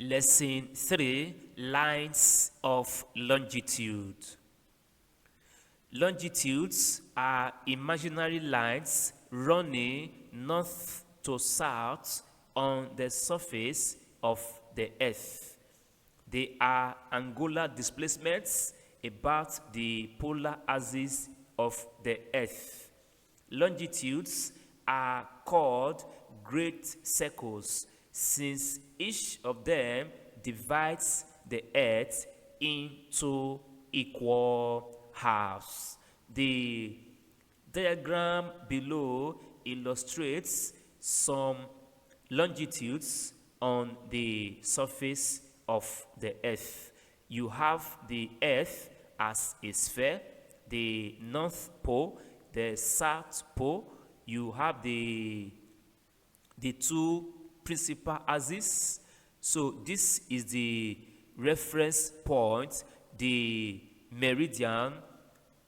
Lesson 3, Lines of Longitude. Longitudes are imaginary lines running north to south on the surface of the Earth. They are angular displacements about the polar axis of the Earth. Longitudes are called great circles since each of them divides the Earth into equal halves. The diagram below illustrates some longitudes on the surface of the Earth. You have the Earth as a sphere, the North Pole, the South Pole. You have the two principal axes. So this is the reference point, the meridian,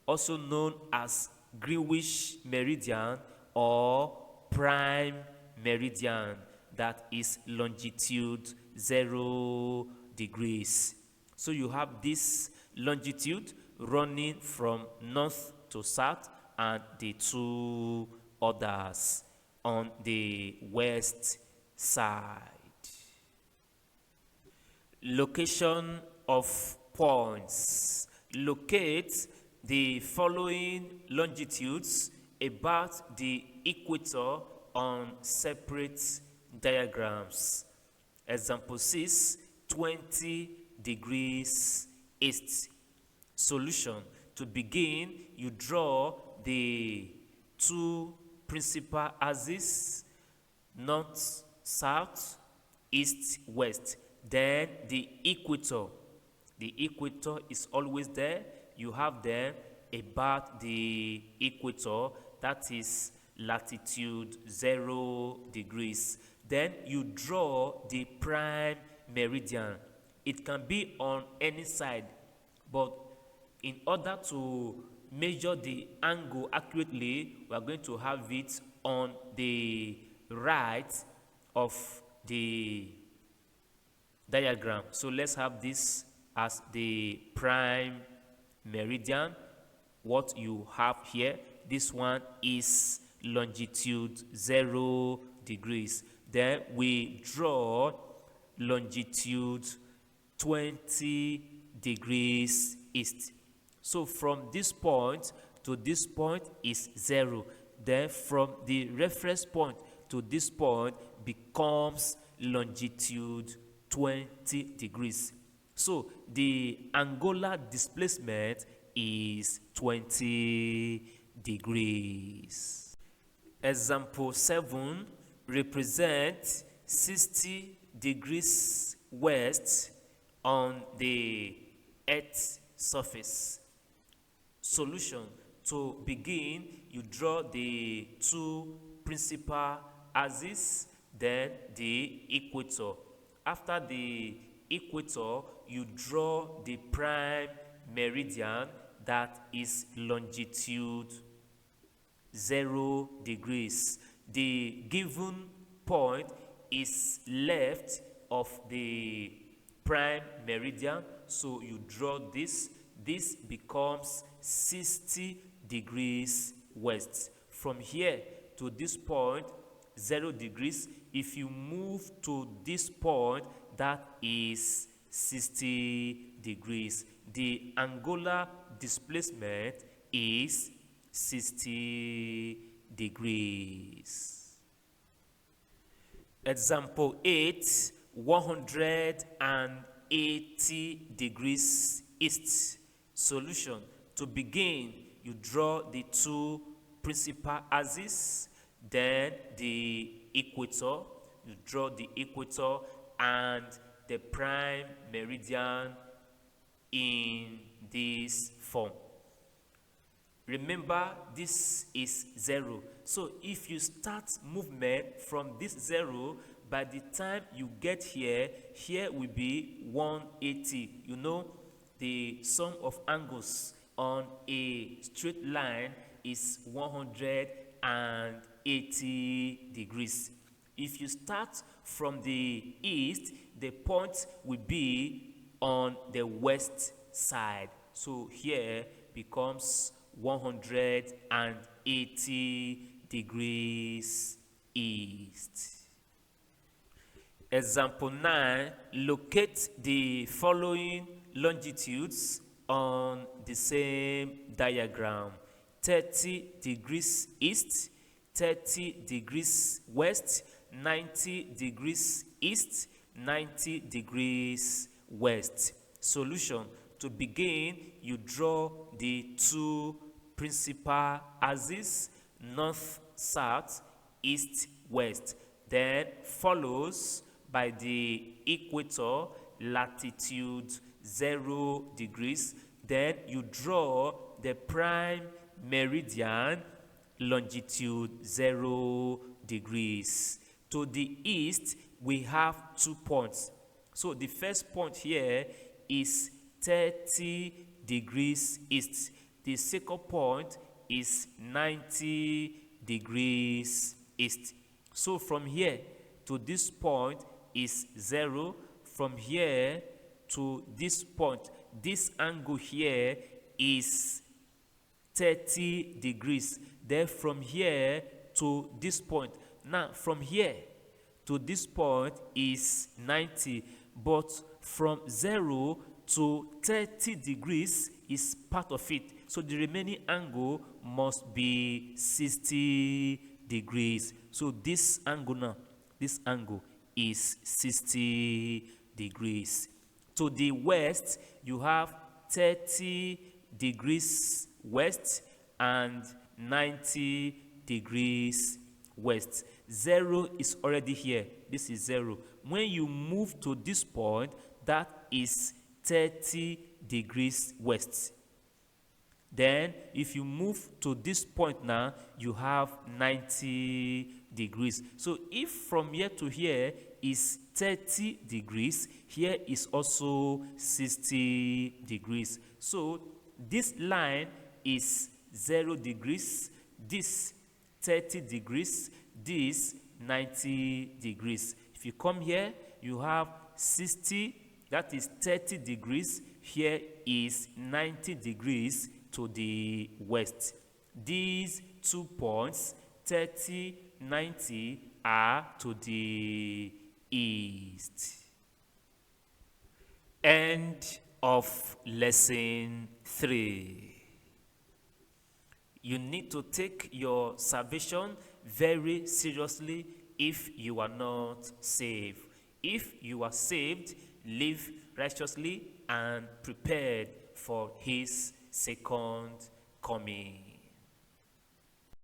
also known as Greenwich meridian or prime meridian, that is longitude 0 degrees. So you have this longitude running from north to south and the two others on the west side. Location of points. Locate the following longitudes about the equator on separate diagrams. Example 6, 20 degrees east. Solution. To begin, you draw the two principal axes, north, south, east, west. Then the equator. The equator is always there. You have them about the equator, that is latitude 0 degrees. Then you draw the prime meridian. It can be on any side, but in order to measure the angle accurately, we are going to have it on the right of the diagram. So let's have this as the prime meridian. What you have here, this one is longitude 0 degrees. Then we draw longitude 20 degrees east. So from this point to this point is 0. Then from the reference point to this point becomes longitude 20 degrees. So the angular displacement is 20 degrees. Example 7 represents 60 degrees west on the Earth's surface. Solution. To begin, you draw the two principal axes, then the equator. After the equator, you draw the prime meridian, that is longitude 0 degrees. The given point is left of the prime meridian, so you draw this. This becomes 60 degrees west. From here to this point, 0 degrees. If you move to this point, that is 60 degrees. The angular displacement is 60 degrees. Example 8, 180 degrees east. Solution. To begin, you draw the two principal axes, then the equator. You draw the equator and the prime meridian in this form. Remember, this is 0. So if you start movement from this 0, by the time you get here, here will be 180. You know, the sum of angles on a straight line is 180 degrees. If you start from the east, the point will be on the west side. So here becomes 180 degrees east. Example 9, locate the following longitudes on the same diagram: 30 degrees east, 30 degrees west, 90 degrees east, 90 degrees west. Solution: to begin, you draw the two principal axes, north, south, east, west. Then follows by the equator, latitude 0 degrees. Then you draw the prime meridian, longitude 0 degrees. To the east, we have 2 points. So the first point here is 30 degrees east. The second point is 90 degrees east. So from here to this point is 0. From here to this point, this angle here is 30 degrees. Then from here to this point, now from here to this point is 90, but from 0 to 30 degrees is part of it. So the remaining angle must be 60 degrees. So this angle now, this angle is 60 degrees. To the west, you have 30 degrees west and 90 degrees west. 0 is already here. This is 0. When you move to this point, that is 30 degrees west. Then if you move to this point now, you have 90 degrees. So if from here to here is 30 degrees, here is also 60 degrees. So this line is 0 degrees, this 30 degrees, this 90 degrees. If you come here, you have 60, that is 30 degrees. Here is 90 degrees to the west. These 2 points, 30, 90, are to the east. End of lesson 3. You need to take your salvation very seriously if you are not saved. If you are saved, live righteously and prepared for his second coming.